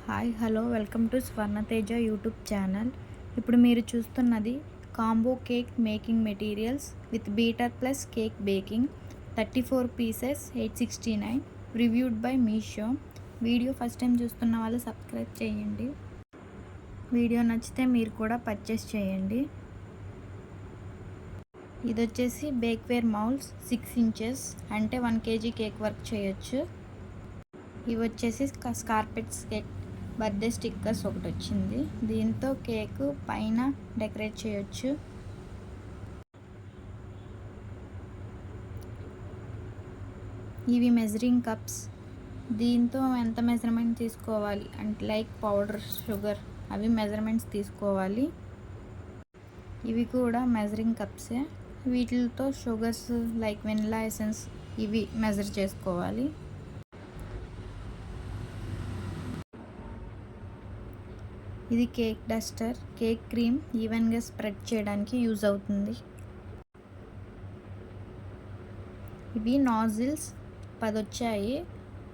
Hi hello welcome to Swarnateja YouTube channel. ఇప్పుడు మీరు చూస్తున్నది combo cake making materials with beater plus cake baking 34 pieces 869 reviewed by Meesho. Video first time చూస్తున్న వాళ్ళు subscribe చేయండి. Video నచ్చితే మీరు కూడా పర్చేస్ చేయండి. ఇది వచ్చేసి బేక్వేర్ మౌల్స్ 6 ఇంచెస్ అంటే 1 kg కేక్ వర్క్ చేయొచ్చు. ఇవి వచ్చేసి స్కార్పెట్స్ కేక్ బర్త్డే స్టిక్కర్స్ ఒకటి వచ్చింది. దీంతో కేక్ పైన డెకరేట్ చేయొచ్చు. ఇవి మెజరింగ్ కప్స్. దీంతో ఎంత మెజర్మెంట్ తీసుకోవాలి అంటే లైక్ పౌడర్ షుగర్ అవి మెజర్మెంట్స్ తీసుకోవాలి. ఇవి కూడా మెజరింగ్ కప్సే. వీటితో షుగర్స్ లైక్ వెనిలా ఎసెన్స్ ఇవి మెజర్ చేసుకోవాలి. ఇది కేక్ డస్టర్. కేక్ క్రీమ్ ఈవెన్గా స్ప్రెడ్ చేయడానికి యూజ్ అవుతుంది. ఇవి నాజిల్స్ 10 వచ్చాయి.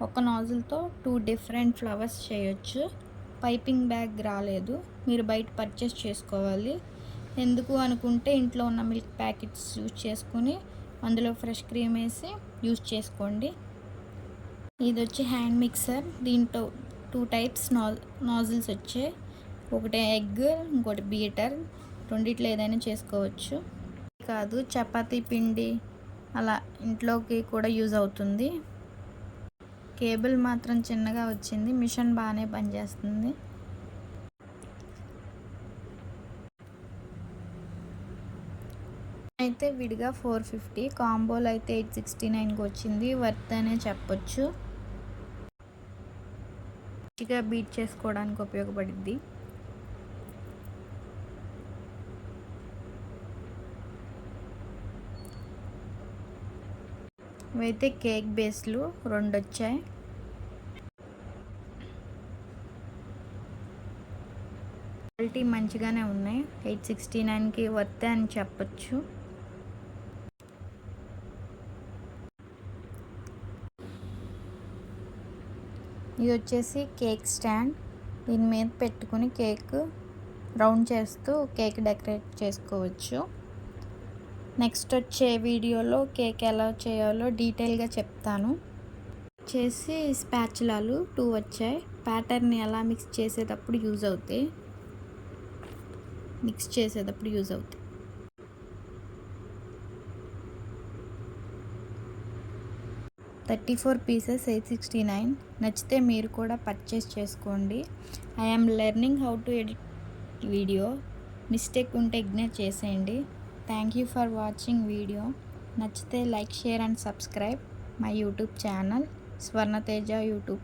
ఒక నాజిల్తో 2 డిఫరెంట్ ఫ్లవర్స్ చేయొచ్చు. పైపింగ్ బ్యాగ్ రాలేదు, మీరు బయట పర్చేస్ చేసుకోవాలి. ఎందుకు అనుకుంటే ఇంట్లో ఉన్న మిల్క్ ప్యాకెట్స్ యూజ్ చేసుకుని అందులో ఫ్రెష్ క్రీమ్ వేసి యూజ్ చేసుకోండి. ఇది వచ్చి హ్యాండ్ మిక్సర్. దీంట్లో 2 టైప్స్ నాజిల్స్ వచ్చాయి. ఒకటి ఎగ్, ఇంకోటి బీటర్. రెండిట్లో ఏదైనా చేసుకోవచ్చు. కాదు చపాతీ పిండి అలా ఇంట్లోకి కూడా యూజ్ అవుతుంది. కేబుల్ మాత్రం చిన్నగా వచ్చింది. మిషన్ బాగానే పనిచేస్తుంది. అయితే విడిగా 450, కాంబోలో అయితే 869కి వచ్చింది. వర్త్ అనే చెప్పొచ్చు. మంచిగా బీట్ చేసుకోవడానికి ఉపయోగపడుద్ది. ఇవైతే కేక్ బేస్లు 2 వచ్చాయి. క్వాలిటీ మంచిగానే ఉన్నాయి. 869కి వర్త్ అని చెప్పచ్చు. ఇది వచ్చేసి కేక్ స్టాండ్. దీని మీద పెట్టుకుని కేక్ రౌండ్ చేస్తూ కేక్ డెకరేట్ చేసుకోవచ్చు. నెక్స్ట్ వచ్చే వీడియోలో కేక్ ఎలా చేయాలో డీటెయిల్గా చెప్తాను. చేసి స్పాచులాలు 2 వచ్చాయి. ప్యాటర్న్ ఎలా మిక్స్ చేసేటప్పుడు యూజ్ అవుతాయి. 34 పీసెస్ 869. నచ్చితే మీరు కూడా పర్చేస్ చేసుకోండి. I'm learning how to edit video. Mistake ఉంటే ఇగ్నోర్ చేసేయండి. Thank you for watching video. నచ్చితే like, share and subscribe my YouTube channel Swarnateja YouTube.